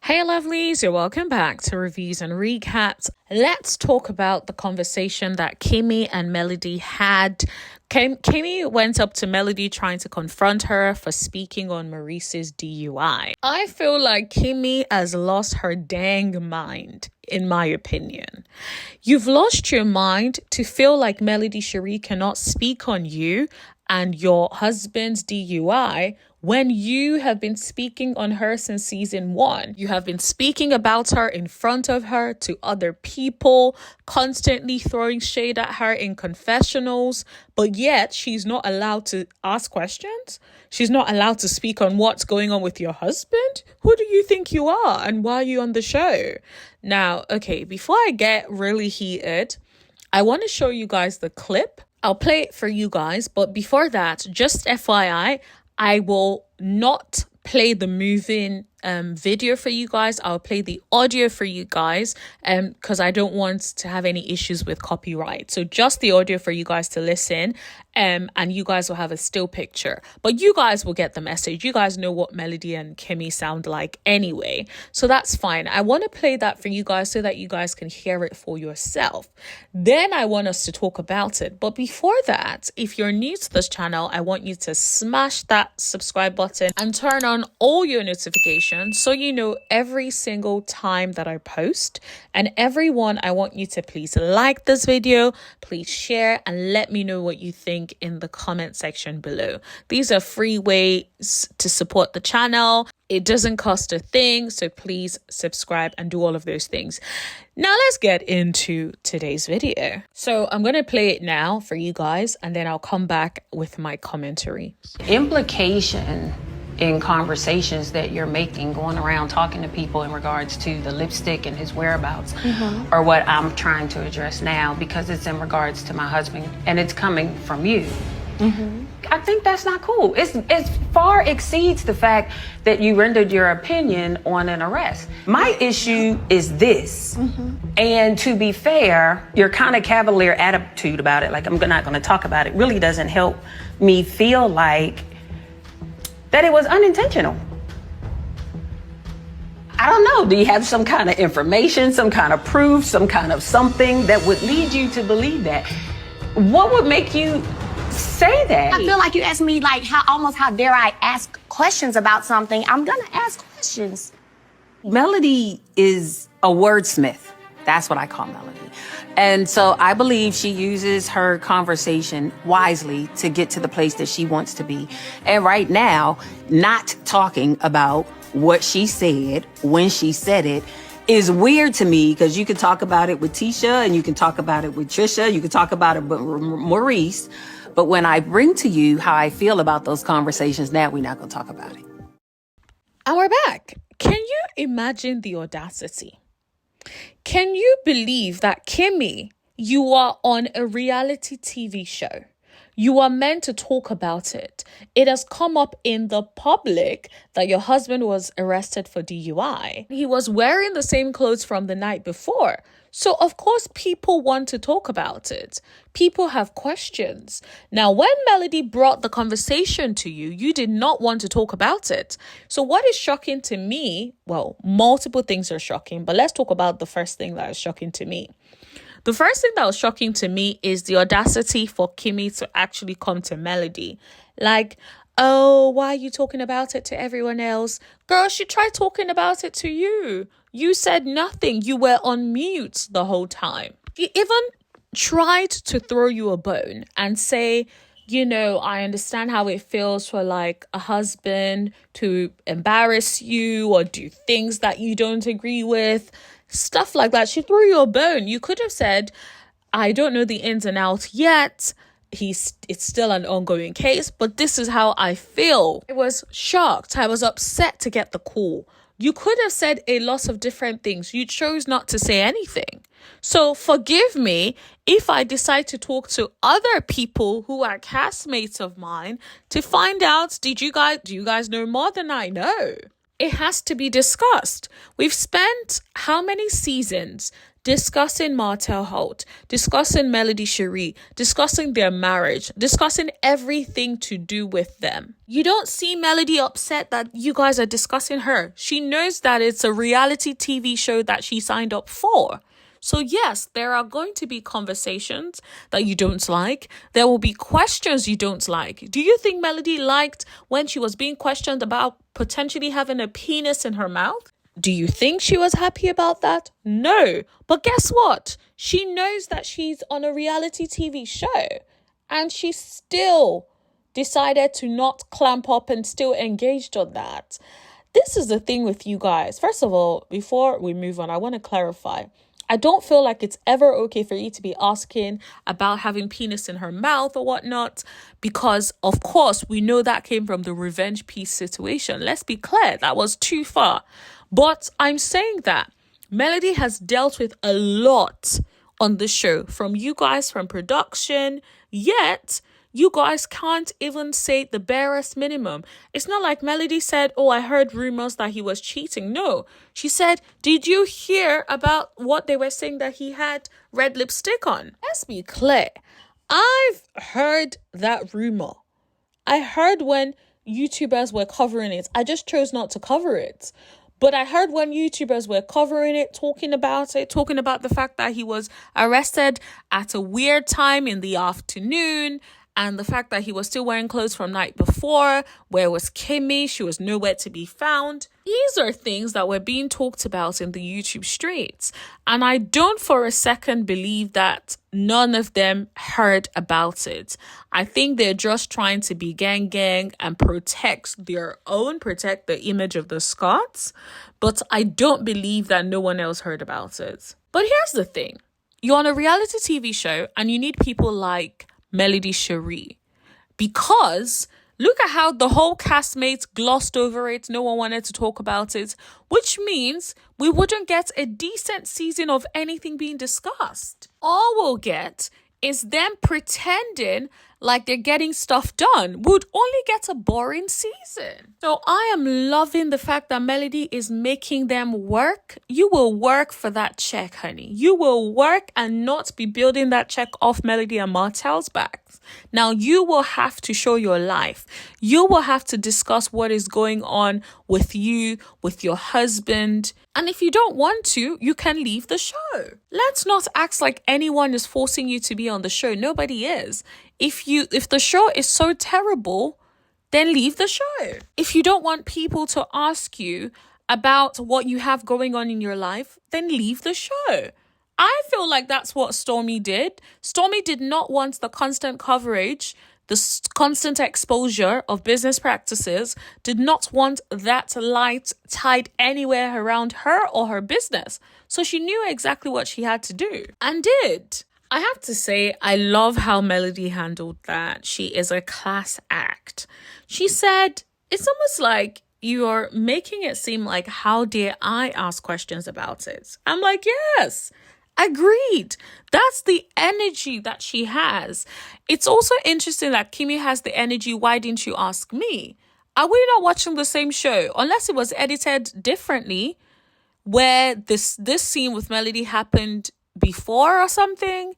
Hey lovelies, you're welcome back to Reviews and Recaps. Let's talk about the conversation that Kimmy and Melody had. Kimmy went up to Melody trying to confront her for speaking on Maurice's DUI. I feel like Kimmy has lost her dang mind, in my opinion. You've lost your mind to feel like Melody Shari cannot speak on you and your husband's DUI when you have been speaking on her since season 1. You have been speaking about her in front of her to other people, constantly throwing shade at her in confessionals, but yet she's not allowed to ask questions. She's not allowed to speak on what's going on with your husband. Who do you think you are and why are you on the show? Now, okay, before I get really heated, I want to show you guys the clip. I'll play it for you guys, but before that, just FYI, I will not play the moving video for you guys. I'll play the audio for you guys because I don't want to have any issues with copyright. So just the audio for you guys to listen and you guys will have a still picture. But you guys will get the message. You guys know what Melody and Kimmy sound like anyway. So that's fine. I want to play that for you guys so that you guys can hear it for yourself. Then I want us to talk about it. But before that, if you're new to this channel, I want you to smash that subscribe button and turn on all your notifications so you know every single time that I post. And everyone, I want you to please like this video, please share, and let me know what you think in the comment section below. These are free ways to support the channel. It doesn't cost a thing, so please subscribe and do all of those things. Now let's get into today's video. So I'm going to play it now for you guys, and then I'll come back with my commentary. Implication in conversations that you're making, going around talking to people in regards to the lipstick and his whereabouts, or what I'm trying to address now, because it's in regards to my husband and it's coming from you. I think that's not cool. It far exceeds the fact that you rendered your opinion on an arrest. My issue is this, and to be fair, your kind of cavalier attitude about it, like I'm not going to talk about it, really doesn't help me feel like that it was unintentional. I don't know. Do you have some kind of information, some kind of proof, some kind of something that would lead you to believe that? What would make you say that? I feel like you asked me, like, how dare I ask questions about something? I'm gonna ask questions. Melody is a wordsmith. That's what I call Melody. And so I believe she uses her conversation wisely to get to the place that she wants to be. And right now, not talking about what she said when she said it is weird to me, because you can talk about it with Tisha and you can talk about it with Trisha, you can talk about it with Maurice. But when I bring to you how I feel about those conversations, now we're not going to talk about it. And we're back. Can you imagine the audacity? Can you believe that, Kimmy, you are on a reality TV show? You are meant to talk about it. It has come up in the public that your husband was arrested for DUI. He was wearing the same clothes from the night before. So, of course, people want to talk about it. People have questions. Now, when Melody brought the conversation to you, you did not want to talk about it. So what is shocking to me? Well, multiple things are shocking, but let's talk about the first thing that is shocking to me. The first thing that was shocking to me is the audacity for Kimmy to actually come to Melody. Like, oh, why are you talking about it to everyone else? Girl, she tried talking about it to you. You said nothing. You were on mute the whole time. She even tried to throw you a bone and say, you know, I understand how it feels for like a husband to embarrass you or do things that you don't agree with. Stuff like that. She threw you a bone. You could have said, I don't know the ins and outs yet. It's still an ongoing case, but this is how I feel. I was shocked. I was upset to get the call. You could have said a lot of different things. You chose not to say anything. So forgive me if I decide to talk to other people who are castmates of mine to find out, do you guys know more than I know? It has to be discussed. We've spent how many seasons discussing Martell Holt, discussing Melody Shari, discussing their marriage, discussing everything to do with them. You don't see Melody upset that you guys are discussing her. She knows that it's a reality TV show that she signed up for. So yes, there are going to be conversations that you don't like. There will be questions you don't like. Do you think Melody liked when she was being questioned about potentially having a penis in her mouth? Do you think she was happy about that? No. But guess what? She knows that she's on a reality TV show and she still decided to not clamp up and still engaged on that. This is the thing with you guys. First of all, before we move on, I want to clarify. I don't feel like it's ever okay for you to be asking about having penis in her mouth or whatnot, because of course we know that came from the revenge piece situation. Let's be clear, that was too far. But I'm saying that Melody has dealt with a lot on the show from you guys, from production, yet you guys can't even say the barest minimum. It's not like Melody said, oh, I heard rumors that he was cheating. No, she said, did you hear about what they were saying that he had red lipstick on? Let's be clear. I've heard that rumor. I heard when YouTubers were covering it. I just chose not to cover it. But I heard when YouTubers were covering it, talking about the fact that he was arrested at a weird time in the afternoon, and the fact that he was still wearing clothes from night before. Where was Kimmy? She was nowhere to be found. These are things that were being talked about in the YouTube streets. And I don't for a second believe that none of them heard about it. I think they're just trying to be gang and protect the image of the Scots. But I don't believe that no one else heard about it. But here's the thing. You're on a reality TV show and you need people like Melody Shari, because look at how the whole castmates glossed over it. No one wanted to talk about it, which means we wouldn't get a decent season of anything being discussed. All we'll get is them pretending like they're getting stuff done. Would only get a boring season. So I am loving the fact that Melody is making them work. You will work for that check, honey. You will work and not be building that check off Melody and Martell's backs. Now you will have to show your life. You will have to discuss what is going on with you, with your husband. And if you don't want to, you can leave the show. Let's not act like anyone is forcing you to be on the show. Nobody is. If the show is so terrible, then leave the show. If you don't want people to ask you about what you have going on in your life, then leave the show. I feel like that's what Stormy did. Stormy did not want the constant coverage, the constant exposure of business practices, did not want that light tied anywhere around her or her business. So she knew exactly what she had to do and did. I have to say, I love how Melody handled that. She is a class act. She said, it's almost like you're making it seem like, how dare I ask questions about it? I'm like, yes, agreed. That's the energy that she has. It's also interesting that Kimmy has the energy, why didn't you ask me? Are we not watching the same show? Unless it was edited differently, where this scene with Melody happened before or something.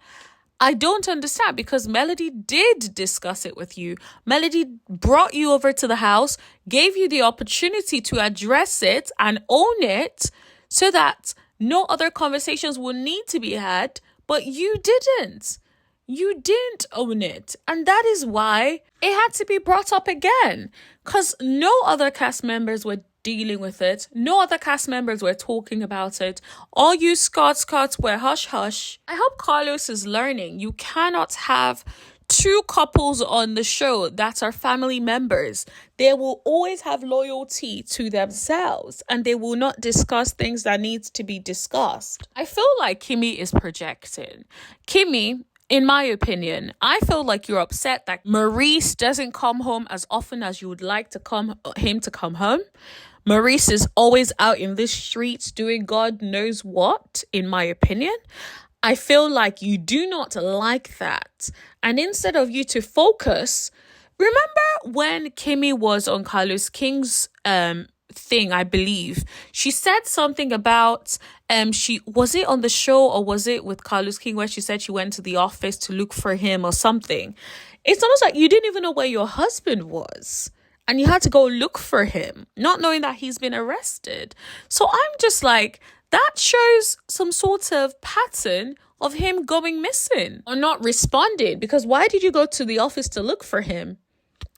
I don't understand, because Melody did discuss it with you. Melody brought you over to the house, gave you the opportunity to address it and own it so that no other conversations will need to be had, but you didn't. You didn't own it. And that is why it had to be brought up again, because no other cast members were dealing with it. No other cast members were talking about it. All you Scots were hush hush. I hope Carlos is learning. You cannot have two couples on the show that are family members. They will always have loyalty to themselves and they will not discuss things that need to be discussed. I feel like Kimmy is projecting. Kimmy, in my opinion, I feel like you're upset that Maurice doesn't come home as often as you would like him to come home. Maurice is always out in the streets doing God knows what, in my opinion. I feel like you do not like that. And instead of you to focus, remember when Kimmy was on Carlos King's thing, I believe. She said something about she was it on the show or was it with Carlos King where she said she went to the office to look for him or something. It's almost like you didn't even know where your husband was and you had to go look for him, not knowing that he's been arrested. So I'm just like, that shows some sort of pattern of him going missing or not responding, because why did you go to the office to look for him?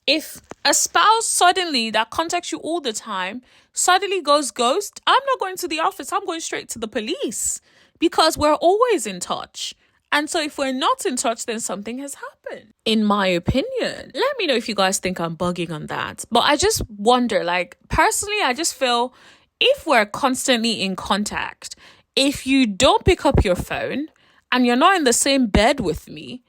If a spouse suddenly that contacts you all the time suddenly goes ghost, I'm not going to the office. I'm going straight to the police because we're always in touch. And so if we're not in touch, then something has happened, in my opinion. Let me know if you guys think I'm bugging on that. But I just wonder, like, personally, I just feel if we're constantly in contact, if you don't pick up your phone and you're not in the same bed with me,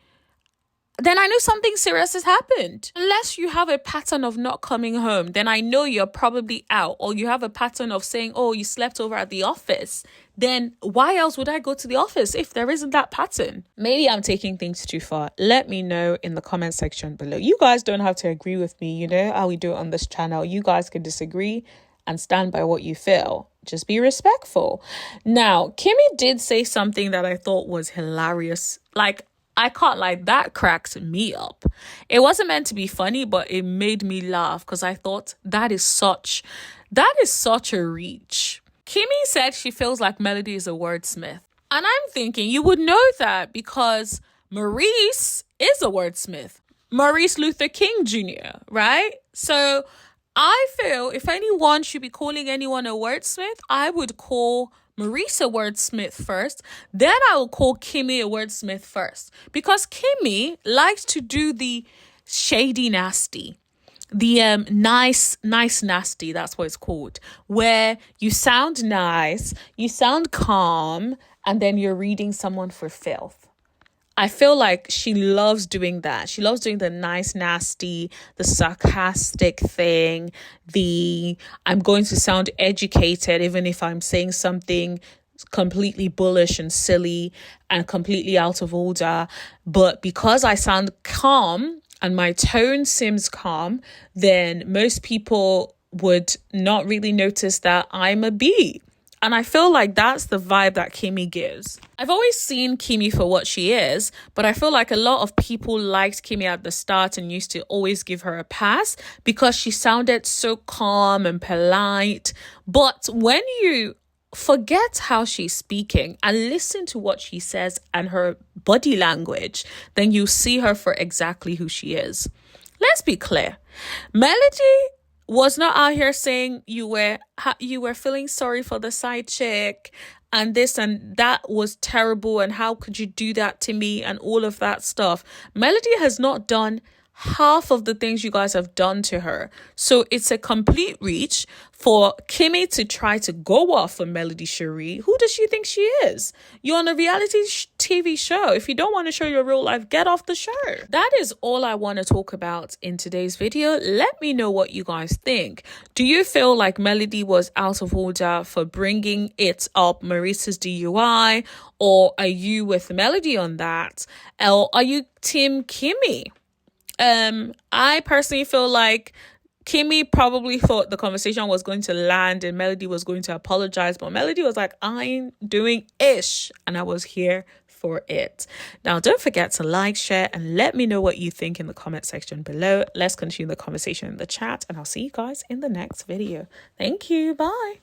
then I know something serious has happened. Unless you have a pattern of not coming home, then I know you're probably out, or you have a pattern of saying, oh, you slept over at the office. Then why else would I go to the office if there isn't that pattern? Maybe I'm taking things too far. Let me know in the comment section below. You guys don't have to agree with me. You know how we do it on this channel. You guys can disagree and stand by what you feel. Just be respectful. Now, Kimmy did say something that I thought was hilarious. Like, I can't lie, that cracked me up. It wasn't meant to be funny, but it made me laugh because I thought that is such a reach. Kimmy said she feels like Melody is a wordsmith. And I'm thinking you would know that because Maurice is a wordsmith. Maurice Luther King Jr., right? So I feel if anyone should be calling anyone a wordsmith, I would call Maurice a wordsmith first, then I will call Kimmy a wordsmith first, because Kimmy likes to do the shady nasty, the nice nasty, that's what it's called, where you sound nice, you sound calm, and then you're reading someone for filth. I feel like she loves doing that. She loves doing the nice, nasty, the sarcastic thing, the I'm going to sound educated even if I'm saying something completely bullish and silly and completely out of order. But because I sound calm and my tone seems calm, then most people would not really notice that I'm a B. And I feel like that's the vibe that Kimmy gives. I've always seen Kimmy for what she is, but I feel like a lot of people liked Kimmy at the start and used to always give her a pass because she sounded so calm and polite. But when you forget how she's speaking and listen to what she says and her body language, then you see her for exactly who she is. Let's be clear. Melody was not out here saying you were feeling sorry for the side chick and this and that was terrible and how could you do that to me and all of that stuff. Melody has not done half of the things you guys have done to her. So it's a complete reach for Kimmy to try to go off of Melody Shari. Who does she think she is? You're on a reality TV show. If you don't want to show your real life, get off the show. That is all I want to talk about in today's video. Let me know what you guys think. Do you feel like Melody was out of order for bringing it up, Maurice's DUI? Or are you with Melody on that? Or are you Team Kimmy? I personally feel like Kimmy probably thought the conversation was going to land and Melody was going to apologize, but Melody was like, I'm doing ish, and I was here for it. Now, don't forget to like, share, and let me know what you think in the comment section below. Let's continue the conversation in the chat, and I'll see you guys in the next video. Thank you. Bye.